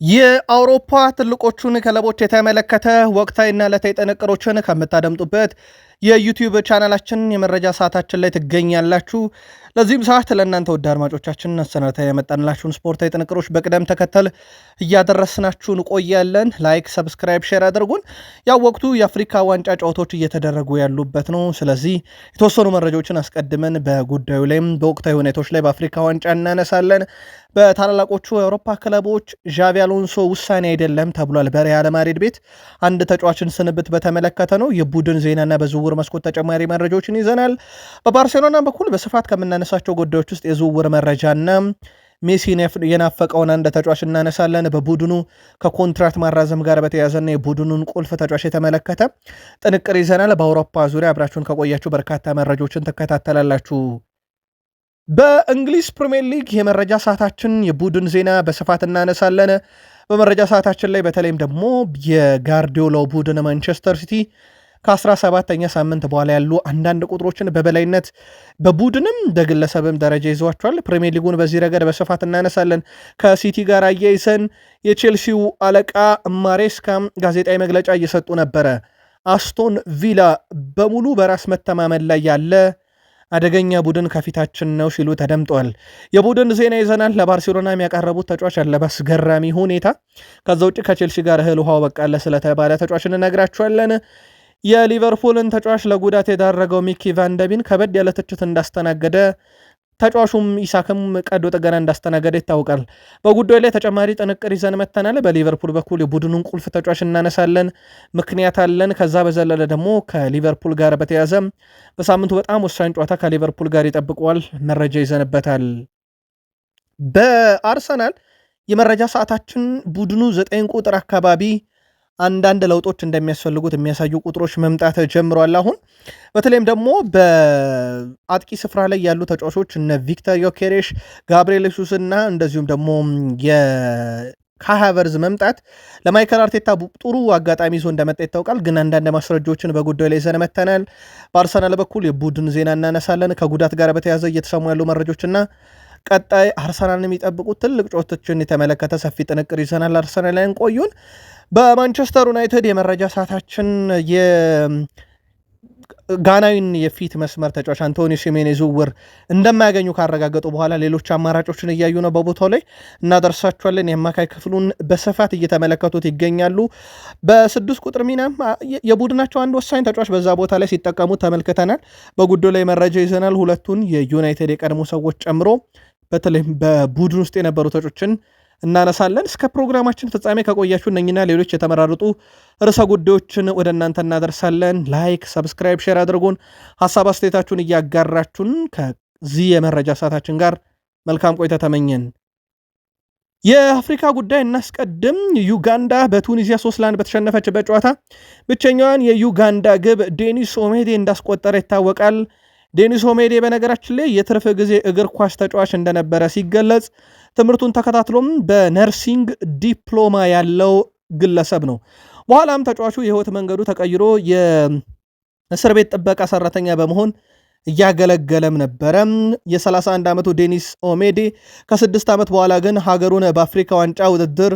የአውሮፓ ትልቆቹን ክለቦች የተመለከተ ወቅታዊና ዕለታዊ ጥንቅሮችን ከምታደምጡበት የዩቲዩብ ቻናላችን የመረጃ ሰዓታችን ላይ ትገኛላችሁ። ለዚህም ሰዓት ለእናንተ ወደ አድማጮቻችን አሰናድተን ያመጣንላችሁን ስፖርታዊ ጥንቅሮች በቅደም ተከተል እያደረስናችሁ እንቆያለን። ላይክ፣ ሰብስክራይብ፣ ሼር አድርጉን። ያው ወቅቱ የአፍሪካ ዋንጫ ጨዋታዎች እየተደረጉ ያሉበት ነው። ስለዚህ የተወሰኑ መረጃዎችን አስቀድመን በጉዳዩ ላይም በወቅታዊ ሁኔታዎች ላይ በአፍሪካ ዋንጫ እናነሳለን። በታላላቆቹ የአውሮፓ ክለቦች ዣቪ አሎንሶ ውሳኔ አይደለም ተብሏል። በሪያል ማድሪድ ቤት አንድ ተጫዋችን ስንብት በተመለከተ ነው። የቡድን ዜናና በዝውውር መስኮት ተጨማሪ መረጃዎችን ይዘናል። በባርሴሎና በኩል በስፋት ከምናነሳቸው ጉዳዮች ውስጥ የዝውውር መረጃና ሜሲን የናፈቀውን አንድ ተጫዋች እናነሳለን። በቡድኑ ከኮንትራት ማራዘም ጋር በተያያዘና የቡድኑን ቁልፍ ተጫዋች የተመለከተ ጥንቅር ይዘናል። በአውሮፓ ዙሪያ አብራችሁን ከቆያችሁ በርካታ መረጃዎችን ትከታተላላችሁ። በእንግሊዝ ፕሪምየር ሊግ የመረጃ ሰዓታችን የቡድን ዜና በስፋት እናነሳለን። በመረጃ ሰዓታችን ላይ በተለይም ደግሞ የጋርዲዮላው ቡድን ማንቸስተር ሲቲ ከ17ኛ ሳምንት በኋላ ያሉ አንዳንድ ቁጥሮችን በበላይነት በቡድንም በግለሰብም ደረጃ ይዟቸዋል። ፕሪምየር ሊጉን በዚህ ረገድ በስፋት እናነሳለን። ከሲቲ ጋር አያይዘን የቼልሲው አለቃ ማሬስካም ጋዜጣዊ መግለጫ እየሰጡ ነበረ። አስቶን ቪላ በሙሉ በራስ መተማመን ላይ ያለ አደገኛ ቡድን ከፊታችን ነው ሲሉ ተደምጠዋል። የቡድን ዜና ይዘናል። ለባርሴሎና የሚያቀረቡት ተጫዋች አለ በአስገራሚ ሁኔታ። ከዛ ውጭ ከቼልሲ ጋር እህል ውሃው በቃለ ስለተባለ ተጫዋች እንነግራችኋለን። የሊቨርፑልን ተጫዋች ለጉዳት የዳረገው ሚኪ ቫንደቢን ከበድ ያለ ትችት እንዳስተናገደ፣ ተጫዋቹም ኢሳክም ቀዶ ጥገና እንዳስተናገደ ይታወቃል። በጉዳዩ ላይ ተጨማሪ ጥንቅር ይዘን መተናል። በሊቨርፑል በኩል የቡድኑን ቁልፍ ተጫዋች እናነሳለን፣ ምክንያት አለን። ከዛ በዘለለ ደግሞ ከሊቨርፑል ጋር በተያዘ በሳምንቱ በጣም ወሳኝ ጨዋታ ከሊቨርፑል ጋር ይጠብቀዋል፣ መረጃ ይዘንበታል። በአርሰናል የመረጃ ሰዓታችን ቡድኑ 9 ቁጥር አካባቢ አንዳንድ ለውጦች እንደሚያስፈልጉት የሚያሳዩ ቁጥሮች መምጣት ጀምሯል። አሁን በተለይም ደግሞ በአጥቂ ስፍራ ላይ ያሉ ተጫዋቾች እነ ቪክተር ዮኬሬሽ፣ ጋብሪኤል ሱስ እና እንደዚሁም ደግሞ የካሃቨርዝ መምጣት ለማይከል አርቴታ ጥሩ አጋጣሚ ይዞ እንደመጣ ይታወቃል። ግን አንዳንድ ማስረጃዎችን በጉዳዩ ላይ ይዘን መተናል። በአርሰናል በኩል የቡድን ዜና እናነሳለን። ከጉዳት ጋር በተያያዘ እየተሰሙ ያሉ መረጃዎችና ቀጣይ አርሰናልን የሚጠብቁት ትልቅ ጨዋታዎችን የተመለከተ ሰፊ ጥንቅር ይዘናል። አርሰናል ላይ ቆዩን። በማንቸስተር ዩናይትድ የመረጃ ሰዓታችን የጋናዊን የፊት መስመር ተጫዋች አንቶኒ ሲሜኔ ዝውውር እንደማያገኙ ካረጋገጡ በኋላ ሌሎች አማራጮችን እያዩ ነው። በቦታው ላይ እናደርሳቸዋለን። የአማካይ ክፍሉን በስፋት እየተመለከቱት ይገኛሉ። በ6 ቁጥር ሚናም የቡድናቸው አንድ ወሳኝ ተጫዋች በዛ ቦታ ላይ ሲጠቀሙት ተመልክተናል። በጉዳዩ ላይ መረጃ ይዘናል። ሁለቱን የዩናይትድ የቀድሞ ሰዎች ጨምሮ በተለይም በቡድን ውስጥ የነበሩ ተጫዋቾችን እናነሳለን። እስከ ፕሮግራማችን ፍጻሜ ከቆያችሁ እነኝና ሌሎች የተመራረጡ ርዕሰ ጉዳዮችን ወደ እናንተ እናደርሳለን። ላይክ፣ ሰብስክራይብ፣ ሼር አድርጉን። ሀሳብ አስተያየታችሁን እያጋራችሁን ከዚህ የመረጃ ሰዓታችን ጋር መልካም ቆይታ ተመኘን። የአፍሪካ ጉዳይ እናስቀድም። ዩጋንዳ በቱኒዚያ 3-1 በተሸነፈችበት ጨዋታ ብቸኛዋን የዩጋንዳ ግብ ዴኒስ ኦሜዴ እንዳስቆጠረ ይታወቃል። ዴኒስ ኦሜዴ በነገራችን ላይ የትርፍ ጊዜ እግር ኳስ ተጫዋች እንደነበረ ሲገለጽ ትምህርቱን ተከታትሎም በነርሲንግ ዲፕሎማ ያለው ግለሰብ ነው። በኋላም ተጫዋቹ የህይወት መንገዱ ተቀይሮ የእስር ቤት ጥበቃ ሰራተኛ በመሆን እያገለገለም ነበረ። የ31 ዓመቱ ዴኒስ ኦሜዴ ከ6 ዓመት በኋላ ግን ሀገሩን በአፍሪካ ዋንጫ ውድድር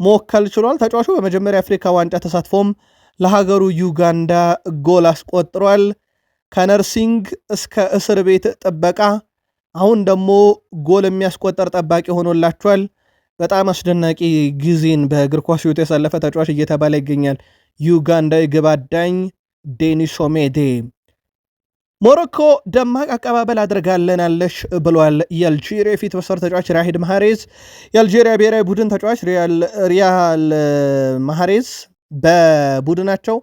መወከል ችሏል። ተጫዋቹ በመጀመሪያ የአፍሪካ ዋንጫ ተሳትፎም ለሀገሩ ዩጋንዳ ጎል አስቆጥሯል። ከነርሲንግ እስከ እስር ቤት ጥበቃ አሁን ደግሞ ጎል የሚያስቆጠር ጠባቂ ሆኖላቸዋል። በጣም አስደናቂ ጊዜን በእግር ኳስ ሕይወት ያሳለፈ ተጫዋች እየተባለ ይገኛል። ዩጋንዳዊ ግብ አዳኝ ዴኒስ ኦሜዴ። ሞሮኮ ደማቅ አቀባበል አድርጋለናለች ብሏል የአልጄሪያ የፊት መስመር ተጫዋች ሪያድ ማህሬዝ። የአልጄሪያ ብሔራዊ ቡድን ተጫዋች ሪያል ማህሬዝ በቡድናቸው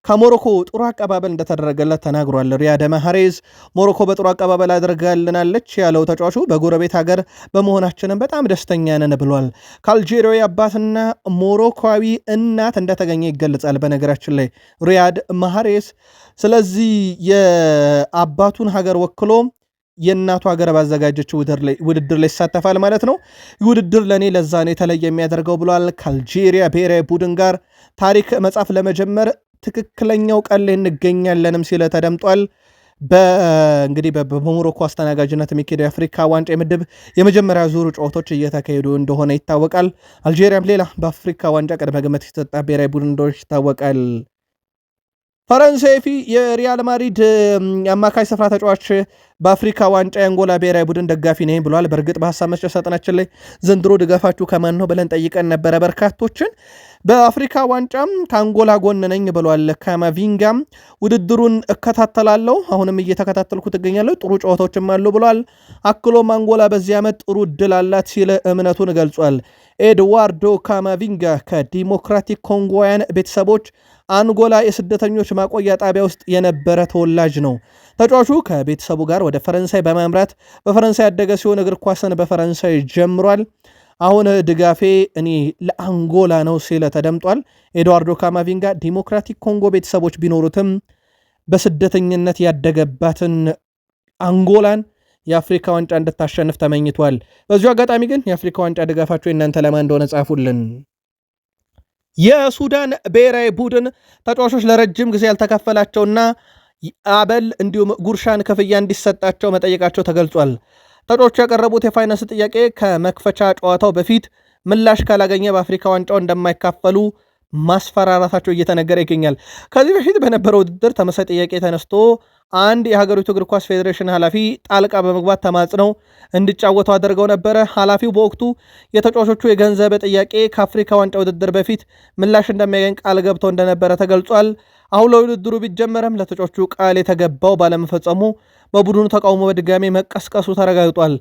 ከሞሮኮ ጥሩ አቀባበል እንደተደረገለት ተናግሯል። ሪያድ ማህሬዝ ሞሮኮ በጥሩ አቀባበል አድርጋልናለች ያለው ተጫዋቹ በጎረቤት ሀገር በመሆናችንም በጣም ደስተኛ ነን ብሏል። ከአልጄሪያዊ አባትና ሞሮኮዊ እናት እንደተገኘ ይገልጻል። በነገራችን ላይ ሪያድ ማህሬዝ ስለዚህ የአባቱን ሀገር ወክሎ የእናቱ ሀገር ባዘጋጀችው ውድድር ላይ ይሳተፋል ማለት ነው። ውድድር ለእኔ ለዛ ነው የተለየ የሚያደርገው ብሏል። ከአልጄሪያ ብሔራዊ ቡድን ጋር ታሪክ መጻፍ ለመጀመር ትክክለኛው ቀን ላይ እንገኛለንም ሲለ ተደምጧል። እንግዲህ በሞሮኮ አስተናጋጅነት የሚካሄደው የአፍሪካ ዋንጫ የምድብ የመጀመሪያ ዙር ጨዋታዎች እየተካሄዱ እንደሆነ ይታወቃል። አልጄሪያም ሌላ በአፍሪካ ዋንጫ ቅድመ ግምት የተሰጣ ብሔራዊ ቡድን እንደሆነች ይታወቃል። ፈረንሳይ የሪያል ማድሪድ አማካይ ስፍራ ተጫዋች በአፍሪካ ዋንጫ የአንጎላ ብሔራዊ ቡድን ደጋፊ ነኝ ብሏል። በእርግጥ በሀሳብ መስጫ ሳጥናችን ላይ ዘንድሮ ድጋፋችሁ ከማን ነው ብለን ጠይቀን ነበረ በርካቶችን። በአፍሪካ ዋንጫም ከአንጎላ ጎን ነኝ ብሏል። ካማቪንጋም ውድድሩን እከታተላለሁ፣ አሁንም እየተከታተልኩ ትገኛለሁ፣ ጥሩ ጨዋታዎችም አሉ ብሏል። አክሎም አንጎላ በዚህ ዓመት ጥሩ እድል አላት ሲል እምነቱን ገልጿል። ኤድዋርዶ ካማቪንጋ ከዲሞክራቲክ ኮንጎውያን ቤተሰቦች አንጎላ የስደተኞች ማቆያ ጣቢያ ውስጥ የነበረ ተወላጅ ነው። ተጫዋቹ ከቤተሰቡ ጋር ወደ ፈረንሳይ በማምራት በፈረንሳይ ያደገ ሲሆን እግር ኳስን በፈረንሳይ ጀምሯል። አሁን ድጋፌ እኔ ለአንጎላ ነው ሲል ተደምጧል። ኤድዋርዶ ካማቪንጋ ዲሞክራቲክ ኮንጎ ቤተሰቦች ቢኖሩትም በስደተኝነት ያደገባትን አንጎላን የአፍሪካ ዋንጫ እንድታሸንፍ ተመኝቷል። በዚሁ አጋጣሚ ግን የአፍሪካ ዋንጫ ድጋፋቸው እናንተ ለማን እንደሆነ ጻፉልን። የሱዳን ብሔራዊ ቡድን ተጫዋቾች ለረጅም ጊዜ ያልተከፈላቸውና አበል እንዲሁም ጉርሻን ክፍያ እንዲሰጣቸው መጠየቃቸው ተገልጿል። ተጫዋቾቹ ያቀረቡት የፋይናንስ ጥያቄ ከመክፈቻ ጨዋታው በፊት ምላሽ ካላገኘ በአፍሪካ ዋንጫው እንደማይካፈሉ ማስፈራራታቸው እየተነገረ ይገኛል። ከዚህ በፊት በነበረው ውድድር ተመሳሳይ ጥያቄ ተነስቶ አንድ የሀገሪቱ እግር ኳስ ፌዴሬሽን ኃላፊ ጣልቃ በመግባት ተማጽነው እንዲጫወቱ አድርገው ነበረ። ኃላፊው በወቅቱ የተጫዋቾቹ የገንዘብ ጥያቄ ከአፍሪካ ዋንጫ ውድድር በፊት ምላሽ እንደሚያገኝ ቃል ገብተው እንደነበረ ተገልጿል። አሁን ለውድድሩ ቢጀመረም ለተጫዋቾቹ ቃል የተገባው ባለመፈጸሙ በቡድኑ ተቃውሞ በድጋሚ መቀስቀሱ ተረጋግጧል።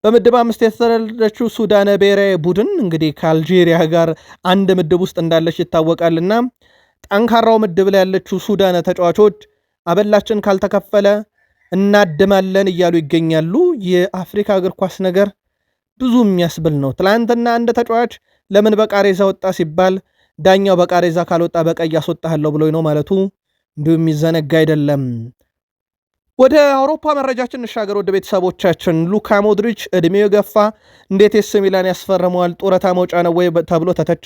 በምድብ 5 የተሰረደችው ሱዳን ብሔራዊ ቡድን እንግዲህ ከአልጄሪያ ጋር አንድ ምድብ ውስጥ እንዳለች ይታወቃልና ጠንካራው ምድብ ላይ ያለችው ሱዳን ተጫዋቾች አበላችን ካልተከፈለ እናድማለን እያሉ ይገኛሉ። የአፍሪካ እግር ኳስ ነገር ብዙ የሚያስብል ነው። ትላንትና አንድ ተጫዋች ለምን በቃሬዛ ወጣ ሲባል ዳኛው በቃሬዛ ካልወጣ በቀይ አስወጣለሁ ብሎ ነው ማለቱ እንዲሁ የሚዘነጋ አይደለም። ወደ አውሮፓ መረጃችን እንሻገር። ወደ ቤተሰቦቻችን ሉካ ሞድሪች እድሜው የገፋ እንዴት ኤስ ሚላን ያስፈርመዋል? ጡረታ መውጫ ነው ወይ ተብሎ ተተቸ።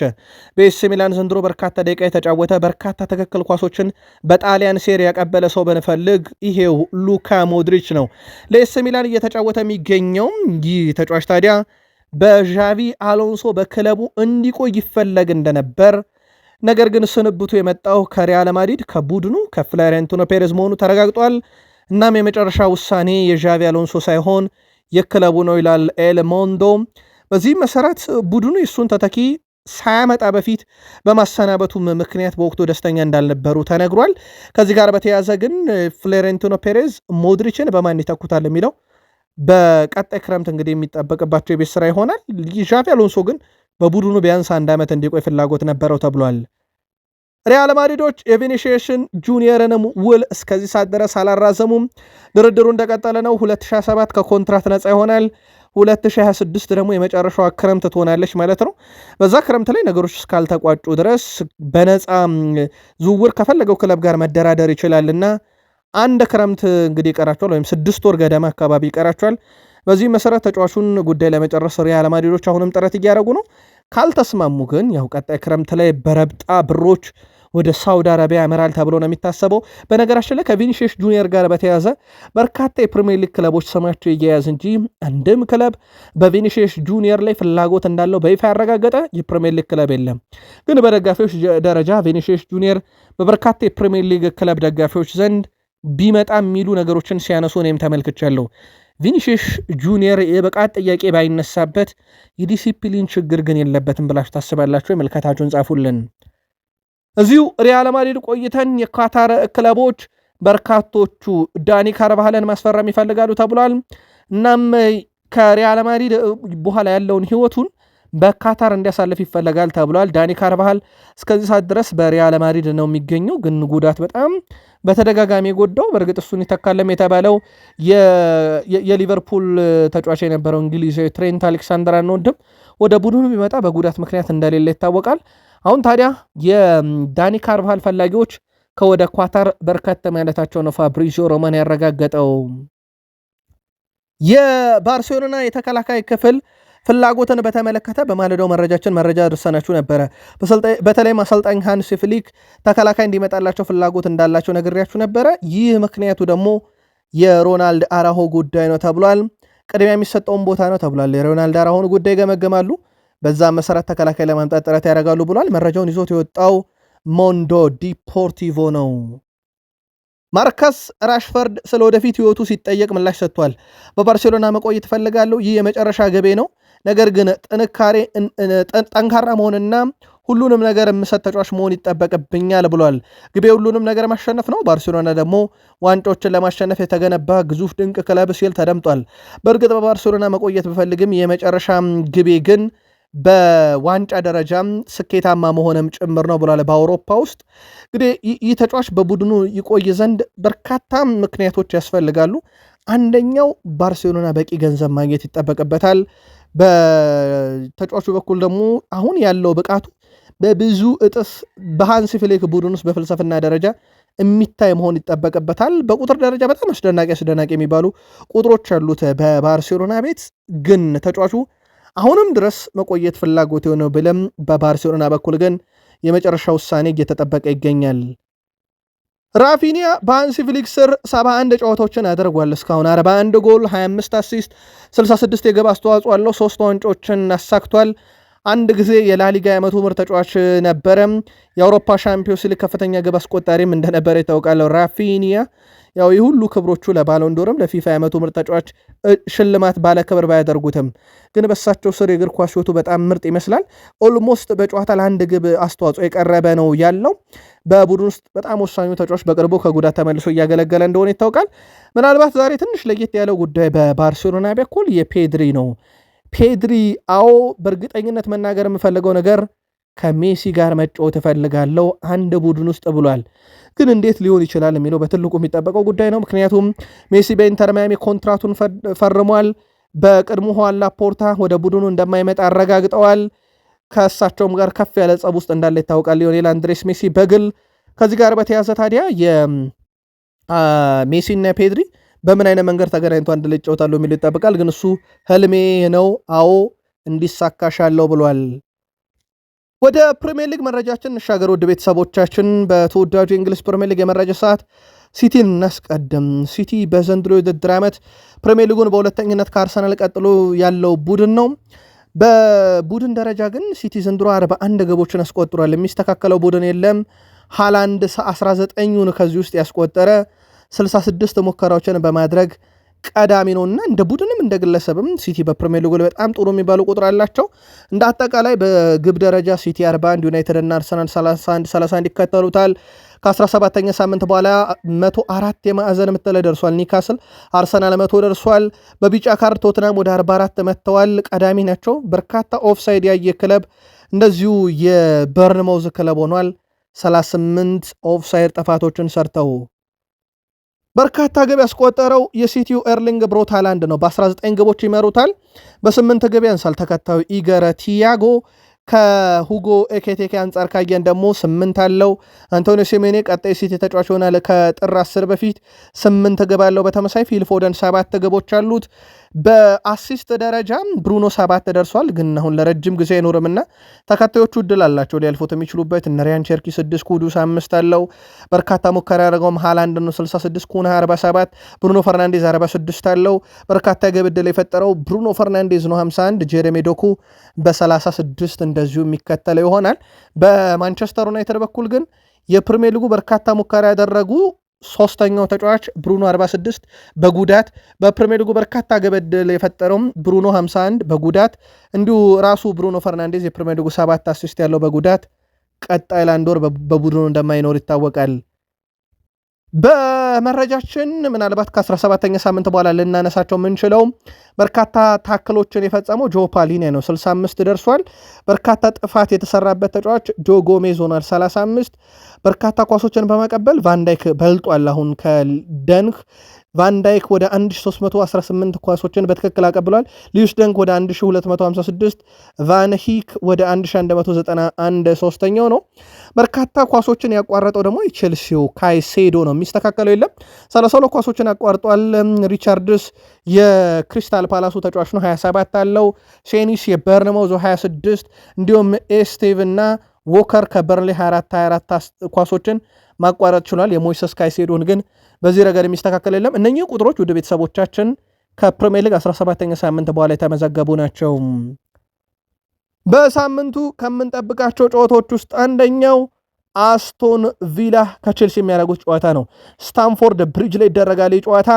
በኤስ ሚላን ዘንድሮ በርካታ ደቂቃ የተጫወተ በርካታ ትክክል ኳሶችን በጣሊያን ሴሪ ያቀበለ ሰው ብንፈልግ ይሄው ሉካ ሞድሪች ነው። ለኤስ ሚላን እየተጫወተ የሚገኘው ይህ ተጫዋች ታዲያ በዣቪ አሎንሶ በክለቡ እንዲቆይ ይፈለግ እንደነበር፣ ነገር ግን ስንብቱ የመጣው ከሪያል ማድሪድ ከቡድኑ ከፍሎሬንቲኖ ፔሬዝ መሆኑ ተረጋግጧል። እናም የመጨረሻ ውሳኔ የዣቪ አሎንሶ ሳይሆን የክለቡ ነው ይላል ኤል ሞንዶ። በዚህ መሰረት ቡድኑ የሱን ተተኪ ሳያመጣ በፊት በማሰናበቱም ምክንያት በወቅቱ ደስተኛ እንዳልነበሩ ተነግሯል። ከዚህ ጋር በተያያዘ ግን ፍሎሬንቲኖ ፔሬዝ ሞድሪችን በማን ይተኩታል የሚለው በቀጣይ ክረምት እንግዲህ የሚጠበቅባቸው የቤት ስራ ይሆናል። ዣቪ አሎንሶ ግን በቡድኑ ቢያንስ 1 ዓመት እንዲቆይ ፍላጎት ነበረው ተብሏል። ሪያል ማድሪዶች የቪኒሺየስን ጁኒየርንም ውል እስከዚህ ሰዓት ድረስ አላራዘሙም። ድርድሩ እንደቀጠለ ነው። 2027 ከኮንትራት ነፃ ይሆናል። 2026 ደግሞ የመጨረሻዋ ክረምት ትሆናለች ማለት ነው። በዛ ክረምት ላይ ነገሮች እስካልተቋጩ ድረስ በነፃ ዝውውር ከፈለገው ክለብ ጋር መደራደር ይችላልና አንድ ክረምት እንግዲህ ይቀራቸዋል፣ ወይም 6 ወር ገደማ አካባቢ ይቀራቸዋል። በዚህ መሰረት ተጫዋቹን ጉዳይ ለመጨረስ ሪያል ማድሪዶች አሁንም ጥረት እያደረጉ ነው። ካልተስማሙ ግን ያው ቀጣይ ክረምት ላይ በረብጣ ብሮች ወደ ሳውዲ አረቢያ ያመራል ተብሎ ነው የሚታሰበው። በነገራችን ላይ ከቪኒሺየስ ጁኒየር ጋር በተያያዘ በርካታ የፕሪሚየር ሊግ ክለቦች ስማቸው እየያዝ እንጂ አንድም ክለብ በቪኒሺየስ ጁኒየር ላይ ፍላጎት እንዳለው በይፋ ያረጋገጠ የፕሪሚየር ሊግ ክለብ የለም። ግን በደጋፊዎች ደረጃ ቪኒሺየስ ጁኒየር በበርካታ የፕሪሚየር ሊግ ክለብ ደጋፊዎች ዘንድ ቢመጣ የሚሉ ነገሮችን ሲያነሱ እኔም ተመልክቻለሁ። ቪኒሺየስ ጁኒየር የብቃት ጥያቄ ባይነሳበት የዲሲፕሊን ችግር ግን የለበትም ብላችሁ ታስባላችሁ? የምልከታችሁን ጻፉልን። እዚሁ ሪያል ማድሪድ ቆይተን የካታር ክለቦች በርካቶቹ ዳኒ ካርቫሃልን ማስፈረም ይፈልጋሉ ተብሏል። እናም ከሪያል ማድሪድ በኋላ ያለውን ህይወቱን በካታር እንዲያሳልፍ ይፈለጋል ተብሏል። ዳኒ ካርቫሃል እስከዚህ ሰዓት ድረስ በሪያል ማድሪድ ነው የሚገኘው፣ ግን ጉዳት በጣም በተደጋጋሚ ጎዳው። በእርግጥ እሱን ይተካለም የተባለው የሊቨርፑል ተጫዋች የነበረው እንግሊዛዊ ትሬንት አሌክሳንደር አርኖልድም ወደ ቡድኑ ቢመጣ በጉዳት ምክንያት እንደሌለ ይታወቃል። አሁን ታዲያ የዳኒ ካርቫሃል ፈላጊዎች ከወደ ኳታር በርከት ማለታቸው ነው ፋብሪዚዮ ሮማን ያረጋገጠው። የባርሴሎና የተከላካይ ክፍል ፍላጎትን በተመለከተ በማለዳው መረጃ ደርሰናችሁ ነበረ። በተለይም አሰልጣኝ ሃንሲ ፍሊክ ተከላካይ እንዲመጣላቸው ፍላጎት እንዳላቸው ነግሬያችሁ ነበረ። ይህ ምክንያቱ ደግሞ የሮናልድ አራሆ ጉዳይ ነው ተብሏል። ቅድሚያ የሚሰጠውን ቦታ ነው ተብሏል። የሮናልድ አራሆን ጉዳይ ገመገማሉ። በዛ መሰረት ተከላካይ ለማምጣት ጥረት ያደርጋሉ ብሏል። መረጃውን ይዞት የወጣው ሞንዶ ዲፖርቲቮ ነው። ማርከስ ራሽፈርድ ስለ ወደፊት ህይወቱ ሲጠየቅ ምላሽ ሰጥቷል። በባርሴሎና መቆየት እፈልጋለሁ፣ ይህ የመጨረሻ ግቤ ነው፣ ነገር ግን ጠንካራ መሆንና ሁሉንም ነገር የምሰጥ ተጫዋች መሆን ይጠበቅብኛል ብሏል። ግቤ ሁሉንም ነገር ማሸነፍ ነው። ባርሴሎና ደግሞ ዋንጫዎችን ለማሸነፍ የተገነባ ግዙፍ ድንቅ ክለብ ሲል ተደምጧል። በእርግጥ በባርሴሎና መቆየት ብፈልግም የመጨረሻ ግቤ ግን በዋንጫ ደረጃም ስኬታማ መሆንም ጭምር ነው ብሏል። በአውሮፓ ውስጥ እንግዲህ ይህ ተጫዋች በቡድኑ ይቆይ ዘንድ በርካታ ምክንያቶች ያስፈልጋሉ። አንደኛው ባርሴሎና በቂ ገንዘብ ማግኘት ይጠበቅበታል። በተጫዋቹ በኩል ደግሞ አሁን ያለው ብቃቱ በብዙ እጥፍ በሃንሲ ፍሊክ ቡድን ውስጥ በፍልስፍና ደረጃ የሚታይ መሆን ይጠበቅበታል። በቁጥር ደረጃ በጣም አስደናቂ የሚባሉ ቁጥሮች ያሉት በባርሴሎና ቤት ግን ተጫዋቹ አሁንም ድረስ መቆየት ፍላጎት የሆነው ብለም በባርሴሎና በኩል ግን የመጨረሻ ውሳኔ እየተጠበቀ ይገኛል። ራፊኒያ በሃንሲ ፍሊክ ስር 71 ጨዋታዎችን አድርጓል። እስካሁን 41 ጎል፣ 25 አሲስት፣ 66 የግብ አስተዋጽኦ አለው። 3 ዋንጫዎችን አሳክቷል። አንድ ጊዜ የላሊጋ የዓመቱ ምርጥ ተጫዋች ነበረ። የአውሮፓ ሻምፒዮንስ ሊግ ከፍተኛ ግብ አስቆጣሪም እንደነበረ ይታወቃል። ራፊኒያ ያው የሁሉ ክብሮቹ ለባሎንዶርም ለፊፋ የዓመቱ ምርጥ ተጫዋች ሽልማት ባለ ክብር ባያደርጉትም ግን በሳቸው ስር የእግር ኳስ ሕይወቱ በጣም ምርጥ ይመስላል። ኦልሞስት በጨዋታ ለአንድ ግብ አስተዋጽኦ የቀረበ ነው ያለው። በቡድን ውስጥ በጣም ወሳኙ ተጫዋች በቅርቡ ከጉዳት ተመልሶ እያገለገለ እንደሆነ ይታወቃል። ምናልባት ዛሬ ትንሽ ለየት ያለው ጉዳይ በባርሴሎና በኩል የፔድሪ ነው። ፔድሪ በእርግጠኝነት መናገር የምፈልገው ነገር ከሜሲ ጋር መጫወት እፈልጋለሁ አንድ ቡድን ውስጥ ብሏል። ግን እንዴት ሊሆን ይችላል የሚለው በትልቁ የሚጠበቀው ጉዳይ ነው። ምክንያቱም ሜሲ በኢንተር ማያሚ ኮንትራቱን ፈርሟል። በቅድሞ ኋላ ላፖርታ ወደ ቡድኑ እንደማይመጣ አረጋግጠዋል። ከእሳቸውም ጋር ከፍ ያለ ጸብ ውስጥ እንዳለ ይታወቃል ሊዮኔል አንድሬስ ሜሲ በግል። ከዚህ ጋር በተያዘ ታዲያ የሜሲና ፔድሪ በምን አይነት መንገድ ተገናኝቶ አንድ ላይ ይጫወታሉ የሚለው ይጠበቃል። ግን እሱ ህልሜ ነው እንዲሳካሻለው ብሏል። ወደ ፕሪሚየር ሊግ መረጃችን እንሻገር። ውድ ቤተሰቦቻችን በተወዳጁ የእንግሊዝ ፕሪሚየር ሊግ የመረጃ ሰዓት ሲቲን እናስቀድም። ሲቲ በዘንድሮ የውድድር ዓመት ፕሪሚየር ሊጉን በሁለተኝነት ከአርሰናል ቀጥሎ ያለው ቡድን ነው። በቡድን ደረጃ ግን ሲቲ ዘንድሮ 41 ግቦችን አስቆጥሯል። የሚስተካከለው ቡድን የለም። ሃላንድ 19ን ከዚህ ውስጥ ያስቆጠረ 66 ሙከራዎችን በማድረግ ቀዳሚ ነውና እንደ ቡድንም እንደ ግለሰብም ሲቲ በፕሪሚየር ሊግ በጣም ጥሩ የሚባሉ ቁጥር አላቸው። እንደ አጠቃላይ በግብ ደረጃ ሲቲ 41፣ ዩናይትድ እና አርሰናል 31 ይከተሉታል። ከ17ኛ ሳምንት በኋላ 104 የማዕዘን ምት ላይ ደርሷል ኒካስል። አርሰናል 100 ደርሷል። በቢጫ ካርድ ቶትናም ወደ 44 መጥተዋል። ቀዳሚ ናቸው። በርካታ ኦፍሳይድ ያየ ክለብ እንደዚሁ የበርንማውዝ ክለብ ሆኗል። 38 ኦፍሳይድ ጥፋቶችን ሰርተው በርካታ ግብ ያስቆጠረው የሲቲው ኤርሊንግ ብሮት ሃላንድ ነው። በ19 ግቦች ይመሩታል። በ8 ግብ ያንሳል ተከታዩ ኢገር ቲያጎ። ከሁጎ ኤኬቴኬ አንጻር ካየን ደግሞ 8 አለው። አንቶኒዮ ሲሜኔ ቀጣይ ሲቲ ተጫዋች ይሆናል። ከጥር 10 በፊት 8 ግብ አለው። በተመሳይ ፊል ፎደን 7 ግቦች አሉት። በአሲስት ደረጃ ብሩኖ 7 ደርሷል። ግን አሁን ለረጅም ጊዜ አይኖርምና ተከታዮቹ እድል አላቸው ሊያልፉት የሚችሉበት። እነ ሪያን ቸርኪ 6፣ ኩዱስ 5 አለው። በርካታ ሙከራ ያደረገውም ሃላንድ ነው 66፣ ኩና 47፣ ብሩኖ ፈርናንዴዝ 46 አለው። በርካታ የግብ ዕድል የፈጠረው ብሩኖ ፈርናንዴዝ ነው 51፣ ጄሬሚ ዶኩ በ36 እንደዚሁ የሚከተለው ይሆናል። በማንቸስተር ዩናይትድ በኩል ግን የፕሪሚየር ሊጉ በርካታ ሙከራ ያደረጉ ሶስተኛው ተጫዋች ብሩኖ 46 በጉዳት በፕሪሚየር ሊጉ በርካታ ግብ ዕድል የፈጠረውም ብሩኖ 51 በጉዳት እንዲሁ ራሱ ብሩኖ ፈርናንዴዝ የፕሪሚየር ሊጉ 7 አሲስት ያለው በጉዳት ቀጣይ ለአንድ ወር በቡድኑ እንደማይኖር ይታወቃል። በመረጃችን ምናልባት ከ17ኛ ሳምንት በኋላ ልናነሳቸው የምንችለው በርካታ ታክሎችን የፈጸመው ጆ ፓሊኒ ነው 65 ደርሷል። በርካታ ጥፋት የተሰራበት ተጫዋች ጆ ጎሜዝ ሆኗል 35። በርካታ ኳሶችን በማቀበል ቫንዳይክ በልጧል። አሁን ከደንክ ቫንዳይክ ወደ 1318 ኳሶችን በትክክል አቀብሏል። ሊዩስ ደንክ ወደ 1256፣ ቫንሂክ ወደ 1191 ሶስተኛው ነው። በርካታ ኳሶችን ያቋረጠው ደግሞ የቼልሲው ካይሴዶ ነው። የሚስተካከለው የለም 32 ኳሶችን አቋርጧል። ሪቻርድስ የክሪስታል ፓላሱ ተጫዋች ነው 27 አለው። ሴኒስ የበርንማውዝ 26 እንዲሁም ኤስቴቭ እና ዎከር ከበርንሊ 24 ኳሶችን ማቋረጥ ችሏል። የሞይሰስ ካይሴዶን ግን በዚህ ረገድ የሚስተካከል የለም። እነኚህ ቁጥሮች ወደ ቤተሰቦቻችን ከፕሪሚየር ሊግ 17ኛ ሳምንት በኋላ የተመዘገቡ ናቸው። በሳምንቱ ከምንጠብቃቸው ጨዋታዎች ውስጥ አንደኛው አስቶን ቪላ ከቼልሲ የሚያደርጉት ጨዋታ ነው። ስታንፎርድ ብሪጅ ላይ ይደረጋል ጨዋታ።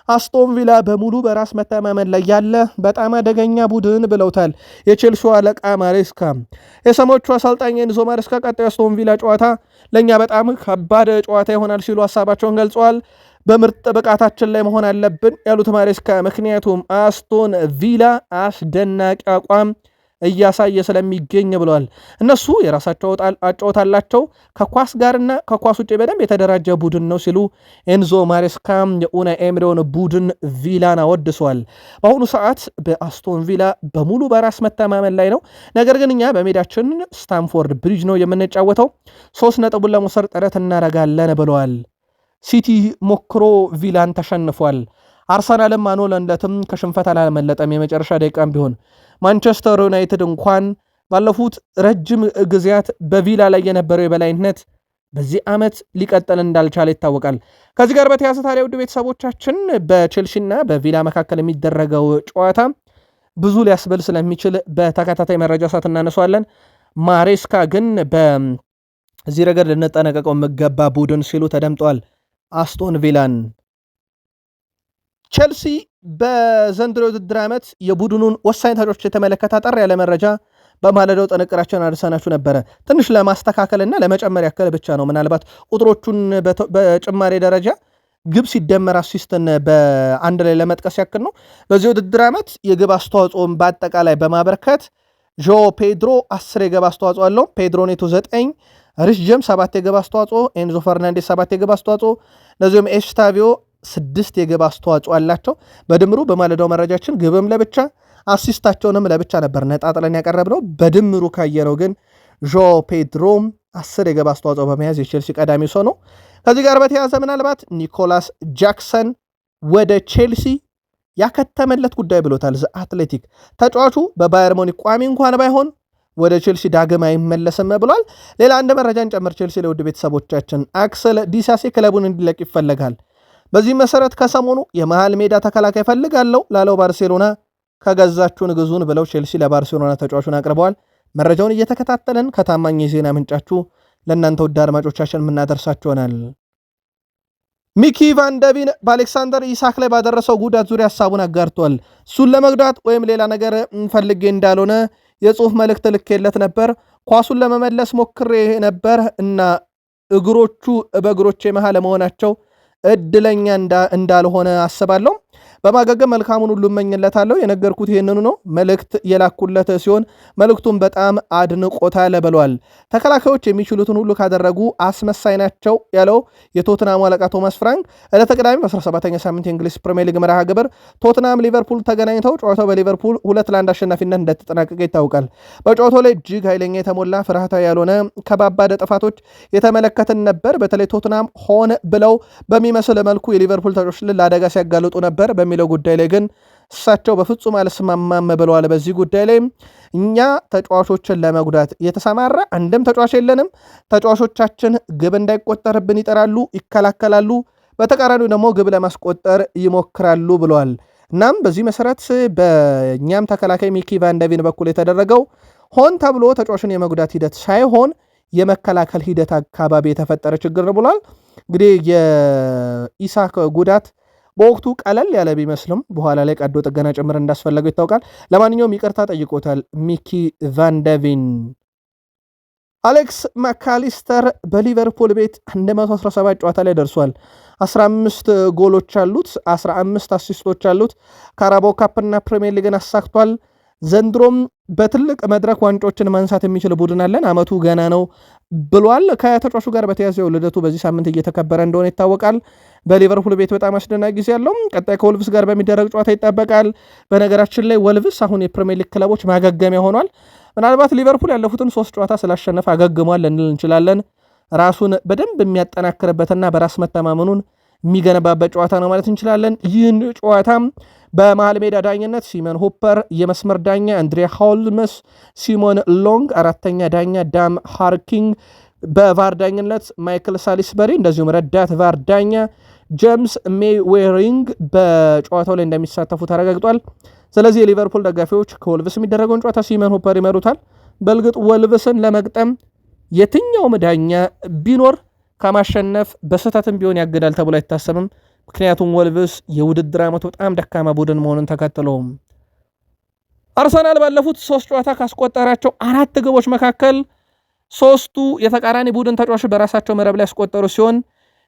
አስቶን ቪላ በሙሉ በራስ መተማመን ላይ ያለ በጣም አደገኛ ቡድን ብለውታል የቼልሲው አለቃ ማሬስካ። የሰሞቹ አሰልጣኝ ኤንዞ ማሬስካ ቀጣዩ አስቶን ቪላ ጨዋታ ለእኛ በጣም ከባድ ጨዋታ ይሆናል ሲሉ ሀሳባቸውን ገልጸዋል። በምርጥ ብቃታችን ላይ መሆን አለብን ያሉት ማሬስካ ምክንያቱም አስቶን ቪላ አስደናቂ አቋም እያሳየ ስለሚገኝ ብለዋል። እነሱ የራሳቸው አጨዋወት አላቸው ከኳስ ጋርና ከኳስ ውጭ በደንብ የተደራጀ ቡድን ነው ሲሉ ኤንዞ ማሬስካ የኡናይ ኤምሬውን ቡድን ቪላን አወድሰዋል። በአሁኑ ሰዓት በአስቶን ቪላ በሙሉ በራስ መተማመን ላይ ነው። ነገር ግን እኛ በሜዳችን ስታንፎርድ ብሪጅ ነው የምንጫወተው፣ 3 ነጥቡን ለመውሰድ ጥረት እናደርጋለን ብለዋል። ሲቲ ሞክሮ ቪላን ተሸንፏል። አርሰናልም አኖለንለትም ከሽንፈት አላመለጠም። የመጨረሻ ደቂቃም ቢሆን ማንቸስተር ዩናይትድ እንኳን ባለፉት ረጅም ጊዜያት በቪላ ላይ የነበረው የበላይነት በዚህ ዓመት ሊቀጥል እንዳልቻለ ይታወቃል። ከዚህ ጋር በተያያዘ ታዲያ ውድ ቤተሰቦቻችን በቼልሲና በቪላ መካከል የሚደረገው ጨዋታ ብዙ ሊያስብል ስለሚችል በተከታታይ መረጃ ሰዓት እናነሷለን። ማሬስካ ግን በዚህ ረገድ ልንጠነቀቀው የሚገባ ቡድን ሲሉ ተደምጠዋል አስቶን ቪላን። ቼልሲ በዘንድሮ ውድድር ዓመት የቡድኑን ወሳኝ ተጫዋቾች የተመለከተ አጠር ያለ መረጃ በማለዳው ጥንቅራችን አድርሰናችሁ ነበረ። ትንሽ ለማስተካከልና ለመጨመር ያክል ብቻ ነው። ምናልባት ቁጥሮቹን በጭማሪ ደረጃ ግብ ሲደመር አሲስትን በአንድ ላይ ለመጥቀስ ያክል ነው። በዚህ ውድድር ዓመት የግብ አስተዋጽኦን በአጠቃላይ በማበርከት ዦ ፔድሮ 10 የግብ አስተዋጽኦ አለው። ፔድሮ ኔቶ 9፣ ሪስ ጄምስ 7 የግብ አስተዋጽኦ፣ ኤንዞ ፈርናንዴስ 7 የግብ አስተዋጽኦ፣ እንደዚሁም ኤስታቪዮ 6 የግብ አስተዋጽኦ አላቸው። በድምሩ በማለዳው መረጃችን ግብም ለብቻ አሲስታቸውንም ለብቻ ነበር ነጣጥለን ያቀረብነው። በድምሩ ካየነው ግን ዦ ፔድሮ 10 የግብ አስተዋጽኦ በመያዝ የቼልሲ ቀዳሚው ሰው ነው። ከዚህ ጋር በተያያዘ ምናልባት ኒኮላስ ጃክሰን ወደ ቼልሲ ያከተመለት ጉዳይ ብሎታል ዘ አትሌቲክ። ተጫዋቹ በባየር ሙኒክ ቋሚ እንኳን ባይሆን ወደ ቼልሲ ዳግም አይመለስም ብሏል። ሌላ አንድ መረጃን ጨምር ቼልሲ ለውድ ቤተሰቦቻችን አክሰል ዲሳሴ ክለቡን እንዲለቅ ይፈለጋል። በዚህ መሰረት ከሰሞኑ የመሃል ሜዳ ተከላካይ ፈልጋለሁ ላለው ባርሴሎና ከገዛችሁን ግዙን ብለው ቼልሲ ለባርሴሎና ተጫዋቹን አቅርበዋል። መረጃውን እየተከታተለን ከታማኝ የዜና ምንጫችሁ ለእናንተ ውድ አድማጮቻችን የምናደርሳችሆናል። ሚኪ ቫንደቪን በአሌክሳንደር ኢሳክ ላይ ባደረሰው ጉዳት ዙሪያ ሀሳቡን አጋርቷል። እሱን ለመጉዳት ወይም ሌላ ነገር ፈልጌ እንዳልሆነ የጽሁፍ መልእክት ልኬለት ነበር። ኳሱን ለመመለስ ሞክሬ ነበር እና እግሮቹ በእግሮቼ መሃል መሆናቸው እድለኛ እንዳልሆነ አስባለሁ። በማገገም መልካሙን ሁሉ እመኝለታለሁ። የነገርኩት ይህንኑ ነው። መልእክት የላኩለት ሲሆን መልእክቱን በጣም አድንቆታል ብሏል። ተከላካዮች የሚችሉትን ሁሉ ካደረጉ አስመሳይ ናቸው ያለው የቶትናሙ አለቃ ቶማስ ፍራንክ ዕለተ ቅዳሜ በ17ኛ ሳምንት የእንግሊዝ ፕሪሚየር ሊግ መርሃ ግብር ቶትናም ሊቨርፑል ተገናኝተው ጨዋታው በሊቨርፑል 2-1 አሸናፊነት እንደተጠናቀቀ ይታወቃል። በጨዋታው ላይ እጅግ ኃይለኛ የተሞላ ፍርሃታዊ ያልሆነ ከባባድ ጥፋቶች የተመለከትን ነበር። በተለይ ቶትናም ሆን ብለው በሚመስል መልኩ የሊቨርፑል ተጫዋቾች ለአደጋ ሲያጋልጡ ነበር በሚለው ጉዳይ ላይ ግን እሳቸው በፍጹም አልስማማም ብለዋል። በዚህ ጉዳይ ላይ እኛ ተጫዋቾችን ለመጉዳት የተሰማራ አንድም ተጫዋች የለንም። ተጫዋቾቻችን ግብ እንዳይቆጠርብን ይጠራሉ፣ ይከላከላሉ፣ በተቃራኒው ደግሞ ግብ ለማስቆጠር ይሞክራሉ ብለዋል። እናም በዚህ መሰረት በእኛም ተከላካይ ሚኪ ቫንደቪን በኩል የተደረገው ሆን ተብሎ ተጫዋችን የመጉዳት ሂደት ሳይሆን የመከላከል ሂደት አካባቢ የተፈጠረ ችግር ነው ብሏል። እንግዲህ የኢሳክ ጉዳት በወቅቱ ቀለል ያለ ቢመስልም በኋላ ላይ ቀዶ ጥገና ጭምር እንዳስፈለገው ይታወቃል። ለማንኛውም ይቅርታ ጠይቆታል ሚኪ ቫንደቪን። አሌክስ ማካሊስተር በሊቨርፑል ቤት 117 ጨዋታ ላይ ደርሷል። 15 ጎሎች አሉት፣ 15 አሲስቶች አሉት። ካራባኦ ካፕና ፕሪሚየር ሊግን አሳክቷል። ዘንድሮም በትልቅ መድረክ ዋንጮችን ማንሳት የሚችል ቡድን አለን፣ አመቱ ገና ነው ብሏል። ከተጫዋቹ ጋር በተያዘው ልደቱ በዚህ ሳምንት እየተከበረ እንደሆነ ይታወቃል። በሊቨርፑል ቤት በጣም አስደናቂ ጊዜ ያለው ቀጣይ ከወልቭስ ጋር በሚደረግ ጨዋታ ይጠበቃል። በነገራችን ላይ ወልቭስ አሁን የፕሪሚየር ሊግ ክለቦች ማገገሚያ ሆኗል። ምናልባት ሊቨርፑል ያለፉትን 3 ጨዋታ ስላሸነፈ አገግሟል ልንል እንችላለን። ራሱን በደንብ የሚያጠናክርበትና በራስ መተማመኑን የሚገነባበት ጨዋታ ነው ማለት እንችላለን። ይህን ጨዋታም በመሃል ሜዳ ዳኝነት ሲመን ሆፐር፣ የመስመር ዳኛ አንድሬ ሃውልመስ፣ ሲሞን ሎንግ፣ አራተኛ ዳኛ ዳም ሃርኪንግ፣ በቫር ዳኝነት ማይክል ሳሊስበሪ፣ እንደዚሁም ረዳት ቫር ዳኛ ጄምስ ሜዌሪንግ በጨዋታው ላይ እንደሚሳተፉ ተረጋግጧል። ስለዚህ የሊቨርፑል ደጋፊዎች ከወልቭስ የሚደረገውን ጨዋታ ሲመን ሆፐር ይመሩታል። በእርግጥ ወልቭስን ለመግጠም የትኛውም ዳኛ ቢኖር ከማሸነፍ በስህተትም ቢሆን ያገዳል ተብሎ አይታሰብም። ምክንያቱም ወልቭስ የውድድር ዓመቱ በጣም ደካማ ቡድን መሆኑን ተከትሎም አርሰናል ባለፉት 3 ጨዋታ ካስቆጠራቸው 4 ግቦች መካከል 3ቱ የተቃራኒ ቡድን ተጫዋቾች በራሳቸው መረብ ላይ ያስቆጠሩ ሲሆን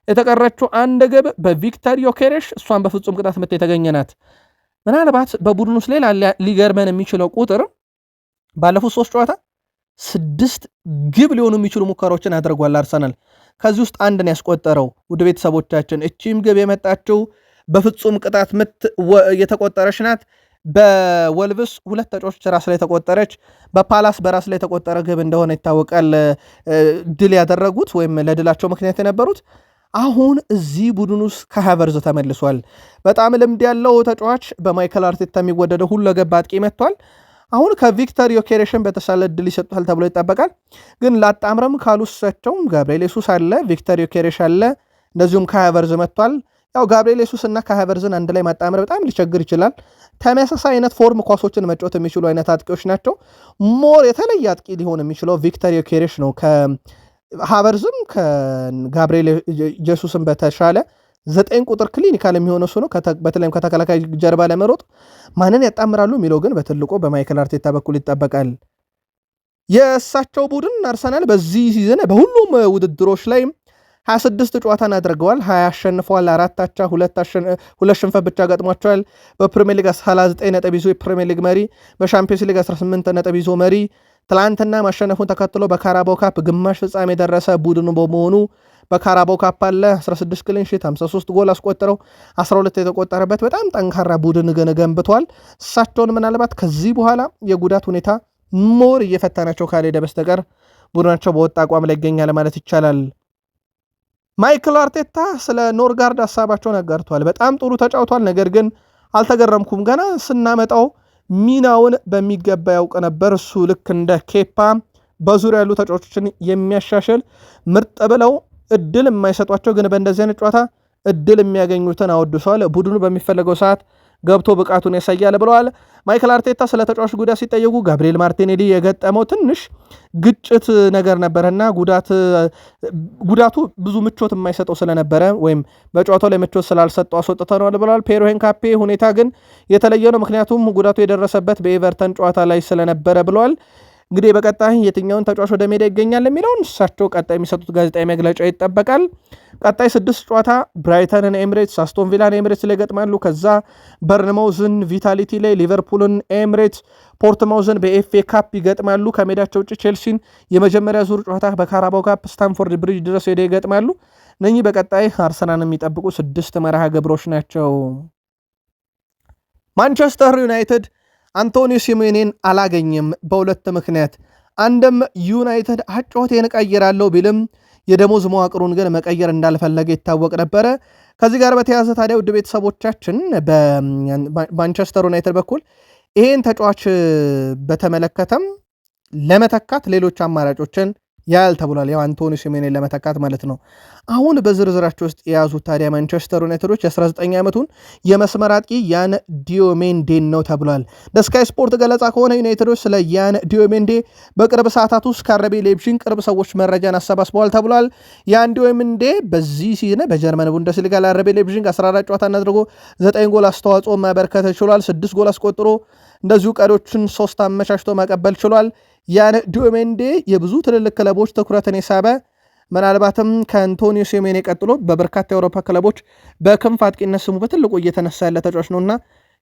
የተቀረችው አንድ ግብ በቪክተር ዮኬሬሽ እሷን በፍጹም ቅጣት ምት የተገኘናት። ምናልባት በቡድን ውስጥ ሌላ ሊገርመን የሚችለው ቁጥር ባለፉት 3 ጨዋታ 6 ግብ ሊሆኑ የሚችሉ ሙከራዎችን አድርጓል አርሰናል። ከዚህ ውስጥ አንድን ያስቆጠረው ውድ ቤተሰቦቻችን፣ እቺም ግብ የመጣችው በፍጹም ቅጣት ምት የተቆጠረች ናት። በወልቭስ 2 ተጫዋቾች ራስ ላይ ተቆጠረች፣ በፓላስ በራስ ላይ የተቆጠረ ግብ እንደሆነ ይታወቃል። ድል ያደረጉት ወይም ለድላቸው ምክንያት የነበሩት አሁን እዚህ ቡድን ውስጥ ከሃቨርዝ ተመልሷል። በጣም ልምድ ያለው ተጫዋች በማይከል አርቴታ የሚወደደው ሁለገብ አጥቂ መጥቷል። አሁን ከቪክተር ዮኬሬሽን በተሻለ እድል ይሰጡታል ተብሎ ይጠበቃል። ግን ላጣምረም ካሉሳቸው ጋብርኤል ሱስ አለ፣ ቪክተር ዮኬሬሽ አለ፣ እንደዚሁም ከሃቨርዝ መጥቷል። ያው ጋብርኤል ሱስ እና ከሃቨርዝን አንድ ላይ ማጣመር በጣም ሊቸግር ይችላል። ተመሳሳይ አይነት ፎርም ኳሶችን መጫወት የሚችሉ አይነት አጥቂዎች ናቸው። ሞር የተለየ አጥቂ ሊሆን የሚችለው ቪክተር ዮኬሬሽ ነው። ከሃቨርዝም ከጋብርኤል ጀሱስም በተሻለ 9 ቁጥር ክሊኒካል የሚሆነው እሱ ነው። በተለይም ከተከላካይ ጀርባ ለመሮጥ ማንን ያጣምራሉ የሚለው ግን በትልቁ በማይክል አርቴታ በኩል ይጠበቃል። የእሳቸው ቡድን አርሰናል በዚህ ሲዝን በሁሉም ውድድሮች ላይ 26 ጨዋታን አድርገዋል። 20 አሸንፈዋል፣ 4 አቻ፣ 2 ሽንፈት ብቻ ገጥሟቸዋል። በፕሪሚየር ሊግ 39 ነጥብ ይዞ የፕሪሚየር ሊግ መሪ፣ በሻምፒዮንስ ሊግ 18 ነጥብ ይዞ መሪ፣ ትላንትና ማሸነፉን ተከትሎ በካራባው ካፕ ግማሽ ፍጻሜ የደረሰ ቡድኑ በመሆኑ በካራባው ካፕ አለ 16 ክሊን ሺት 53 ጎል አስቆጥረው 12 የተቆጠረበት በጣም ጠንካራ ቡድን ግን ገንብቷል። እሳቸውን ምናልባት ከዚህ በኋላ የጉዳት ሁኔታ ሞር እየፈታናቸው ካልሄደ በስተቀር ቡድናቸው በወጣ አቋም ላይ ይገኛል ማለት ይቻላል። ማይክል አርቴታ ስለ ኖርጋርድ ሀሳባቸውን አጋርቷል። በጣም ጥሩ ተጫውቷል፣ ነገር ግን አልተገረምኩም። ገና ስናመጣው ሚናውን በሚገባ ያውቅ ነበር። እሱ ልክ እንደ ኬፓ በዙሪያ ያሉ ተጫዋቾችን የሚያሻሽል ምርጥ ብለው እድል የማይሰጧቸው ግን በእንደዚህ አይነት ጨዋታ እድል የሚያገኙትን አወድሰዋል። ቡድኑ በሚፈለገው ሰዓት ገብቶ ብቃቱን ያሳያል ብለዋል። ማይክል አርቴታ ስለ ተጫዋች ጉዳት ሲጠየቁ ጋብሪኤል ማርቲኔሊ የገጠመው ትንሽ ግጭት ነገር ነበረና ጉዳቱ ብዙ ምቾት የማይሰጠው ስለነበረ ወይም በጨዋታው ላይ ምቾት ስላልሰጠው አስወጥተነዋል ብለዋል። ፔሮ ሄንካፔ ሁኔታ ግን የተለየ ነው፣ ምክንያቱም ጉዳቱ የደረሰበት በኤቨርተን ጨዋታ ላይ ስለነበረ ብለዋል። እንግዲህ በቀጣይ የትኛውን ተጫዋች ወደ ሜዳ ይገኛል የሚለውን እሳቸው ቀጣይ የሚሰጡት ጋዜጣዊ መግለጫ ይጠበቃል። ቀጣይ 6 ጨዋታ ብራይተንን ኤምሬትስ፣ አስቶን ቪላን ኤምሬትስ ላይ ገጥማሉ። ከዛ በርንማውዝን ቪታሊቲ ላይ፣ ሊቨርፑልን ኤምሬትስ፣ ፖርትማውዝን በኤፍኤ ካፕ ይገጥማሉ። ከሜዳቸው ውጭ ቼልሲን የመጀመሪያ ዙር ጨዋታ በካራባው ካፕ ስታንፎርድ ብሪጅ ድረስ ሄደው ይገጥማሉ። እነኚህ በቀጣይ አርሰናል የሚጠብቁ 6 መርሃ ግብሮች ናቸው። ማንቸስተር ዩናይትድ አንቶኒዮ ሲሜኔን አላገኘም በሁለት ምክንያት። አንድም ዩናይትድ አጨዋወቴን እቀይራለሁ ቢልም የደሞዝ መዋቅሩን ግን መቀየር እንዳልፈለገ ይታወቅ ነበረ። ከዚህ ጋር በተያያዘ ታዲያ ውድ ቤተሰቦቻችን በማንቸስተር ዩናይትድ በኩል ይህን ተጫዋች በተመለከተም ለመተካት ሌሎች አማራጮችን ያል ተብሏል። ያው አንቶኒ ሲሜኔን ለመተካት ማለት ነው። አሁን በዝርዝራቸው ውስጥ የያዙት ታዲያ ማንቸስተር ዩናይትዶች የ19 ዓመቱን የመስመር አጥቂ ያን ዲዮሜንዴን ነው ተብሏል። በስካይ ስፖርት ገለጻ ከሆነ ዩናይትዶች ስለ ያን ዲዮሜንዴ በቅርብ ሰዓታት ውስጥ ከአረቤ ሌብዥን ቅርብ ሰዎች መረጃን አሰባስበዋል ተብሏል። ያን ዲዮሜንዴ በዚህ ሲዝን በጀርመን ቡንደስሊጋ ለአረቤ ሌብዥን 14 ጨዋታ አድርጎ 9 ጎል አስተዋጽኦ ማበርከት ችሏል። 6 ጎል አስቆጥሮ እንደዚሁ ቀሪዎችን 3 አመቻችቶ ማቀበል ችሏል። ያን ዲዮሜንዴ የብዙ ትልልቅ ክለቦች ትኩረትን የሳበ ምናልባትም ከአንቶኒዮ ሲሜኔ ቀጥሎ በበርካታ የአውሮፓ ክለቦች በክንፍ አጥቂነት ስሙ በትልቁ እየተነሳ ያለ ተጫዋች ነውና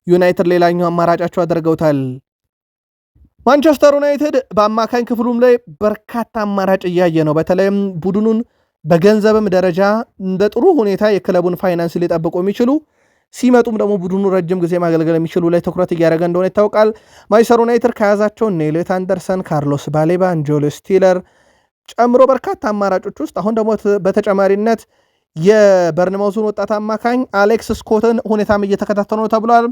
ዩናይትድ ሌላኛው አማራጫቸው አድርገውታል። ማንቸስተር ዩናይትድ በአማካኝ ክፍሉም ላይ በርካታ አማራጭ እያየ ነው። በተለይም ቡድኑን በገንዘብም ደረጃ በጥሩ ሁኔታ የክለቡን ፋይናንስ ሊጠብቁ የሚችሉ ሲመጡም ደግሞ ቡድኑ ረጅም ጊዜ ማገልገል የሚችሉ ላይ ትኩረት እያደረገ እንደሆነ ይታወቃል። ማንቸስተር ዩናይትድ ከያዛቸው ኔሌት አንደርሰን፣ ካርሎስ ባሌባ፣ አንጆሎ ስቲለር ጨምሮ በርካታ አማራጮች ውስጥ አሁን ደግሞ በተጨማሪነት የበርንማውዙን ወጣት አማካኝ አሌክስ ስኮትን ሁኔታም እየተከታተሉ ነው ተብሏል።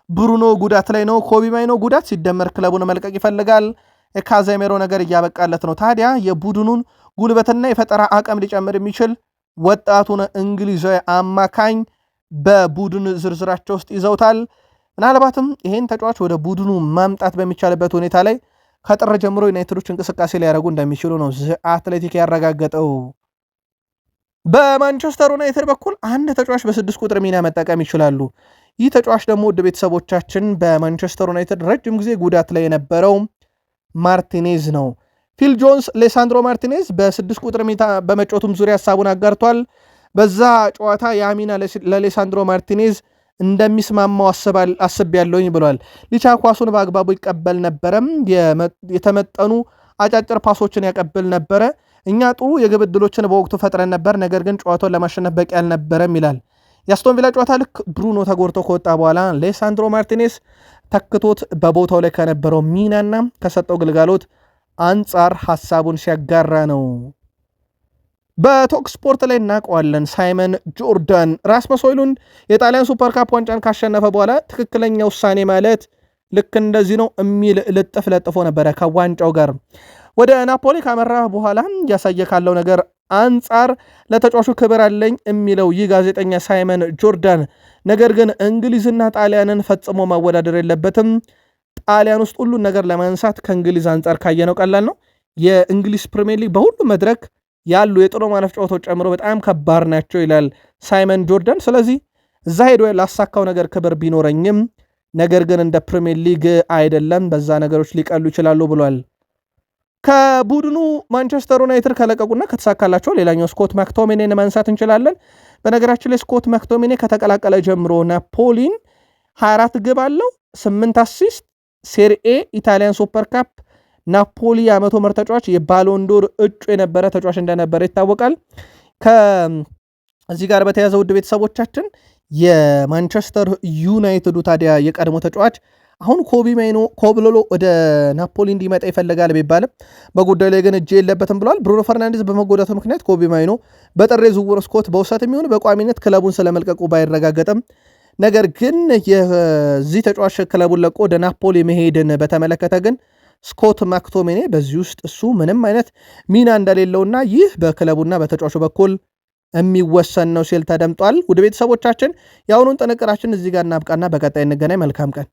ብሩኖ ጉዳት ላይ ነው። ኮቢ ማይኖ ጉዳት ሲደመር ክለቡን መልቀቅ ይፈልጋል። የካዜሜሮ ነገር እያበቃለት ነው። ታዲያ የቡድኑን ጉልበትና የፈጠራ አቅም ሊጨምር የሚችል ወጣቱን እንግሊዛዊ አማካኝ በቡድን ዝርዝራቸው ውስጥ ይዘውታል። ምናልባትም ይሄን ተጫዋች ወደ ቡድኑ ማምጣት በሚቻልበት ሁኔታ ላይ ከጥር ጀምሮ ዩናይትዶች እንቅስቃሴ ሊያደርጉ እንደሚችሉ ነው አትሌቲክ ያረጋገጠው። በማንቸስተር ዩናይትድ በኩል አንድ ተጫዋች በ6 ቁጥር ሚና መጠቀም ይችላሉ። ይህ ተጫዋች ደግሞ ውድ ቤተሰቦቻችን በማንቸስተር ዩናይትድ ረጅም ጊዜ ጉዳት ላይ የነበረው ማርቲኔዝ ነው። ፊል ጆንስ ሌሳንድሮ ማርቲኔዝ በ6 ቁጥር ሚና በመጫወቱም ዙሪያ ሀሳቡን አጋርቷል። በዛ ጨዋታ የአሚና ለሌሳንድሮ ማርቲኔዝ እንደሚስማማው አስቤያለሁኝ ብሏል። ሊቻ ኳሱን በአግባቡ ይቀበል ነበረም፣ የተመጠኑ አጫጭር ፓሶችን ያቀብል ነበረ። እኛ ጥሩ የግብ ዕድሎችን በወቅቱ ፈጥረን ነበር፣ ነገር ግን ጨዋታውን ለማሸነፍ በቂ አልነበረም ይላል። የአስቶን ቪላ ጨዋታ ልክ ብሩኖ ተጎድቶ ከወጣ በኋላ ሌሳንድሮ ማርቲኔዝ ተክቶት በቦታው ላይ ከነበረው ሚናና ከሰጠው ግልጋሎት አንጻር ሐሳቡን ሲያጋራ ነው። በቶክ ስፖርት ላይ እናውቀዋለን። ሳይመን ጆርዳን ራስመስ ሆይሉንድ የጣሊያን ሱፐር ካፕ ዋንጫን ካሸነፈ በኋላ ትክክለኛ ውሳኔ ማለት ልክ እንደዚህ ነው የሚል ልጥፍ ለጥፎ ነበረ ከዋንጫው ጋር። ወደ ናፖሊ ካመራ በኋላ እያሳየ ካለው ነገር አንጻር ለተጫዋቹ ክብር አለኝ የሚለው ይህ ጋዜጠኛ ሳይመን ጆርዳን፣ ነገር ግን እንግሊዝና ጣሊያንን ፈጽሞ ማወዳደር የለበትም። ጣሊያን ውስጥ ሁሉን ነገር ለማንሳት ከእንግሊዝ አንጻር ካየነው ቀላል ነው። የእንግሊዝ ፕሪሚየር ሊግ በሁሉም መድረክ ያሉ የጥሎ ማለፍ ጨዋታዎች ጨምሮ በጣም ከባድ ናቸው ይላል ሳይመን ጆርዳን። ስለዚህ እዛ ሄዶ ላሳካው ነገር ክብር ቢኖረኝም ነገር ግን እንደ ፕሪሚየር ሊግ አይደለም፣ በዛ ነገሮች ሊቀሉ ይችላሉ ብሏል። ከቡድኑ ማንቸስተር ዩናይትድ ከለቀቁና ከተሳካላቸው ሌላኛው ስኮት ማክቶሚኔን ማንሳት እንችላለን። በነገራችን ላይ ስኮት ማክቶሚኔ ከተቀላቀለ ጀምሮ ናፖሊን 24 ግብ አለው፣ 8 አሲስት፣ ሴሪኤ፣ ኢታሊያን ሱፐር ካፕ፣ ናፖሊ የዓመቱ ምርጥ ተጫዋች፣ የባሎንዶር እጩ የነበረ ተጫዋች እንደነበረ ይታወቃል። ከዚህ ጋር በተያያዘ ውድ ቤተሰቦቻችን የማንቸስተር ዩናይትዱ ታዲያ የቀድሞ ተጫዋች አሁን ኮቢ ማይኖ ኮብሎሎ ወደ ናፖሊ እንዲመጣ ይፈልጋል ቢባልም በጉዳዩ ላይ ግን እጅ የለበትም ብሏል። ብሩኖ ፈርናንዴዝ በመጎዳቱ ምክንያት ኮቢ ማይኖ በጥር ዝውውር ስኮት በውሰት የሚሆን በቋሚነት ክለቡን ስለመልቀቁ ባይረጋገጥም ነገር ግን የዚህ ተጫዋች ክለቡን ለቆ ወደ ናፖሊ መሄድን በተመለከተ ግን ስኮት ማክቶሚኔ በዚህ ውስጥ እሱ ምንም አይነት ሚና እንደሌለውና ይህ በክለቡና በተጫዋቹ በኩል የሚወሰን ነው ሲል ተደምጧል። ውድ ቤተሰቦቻችን የአሁኑን ጥንቅራችን እዚህ ጋር እናብቃና በቀጣይ እንገናኝ። መልካም ቀን።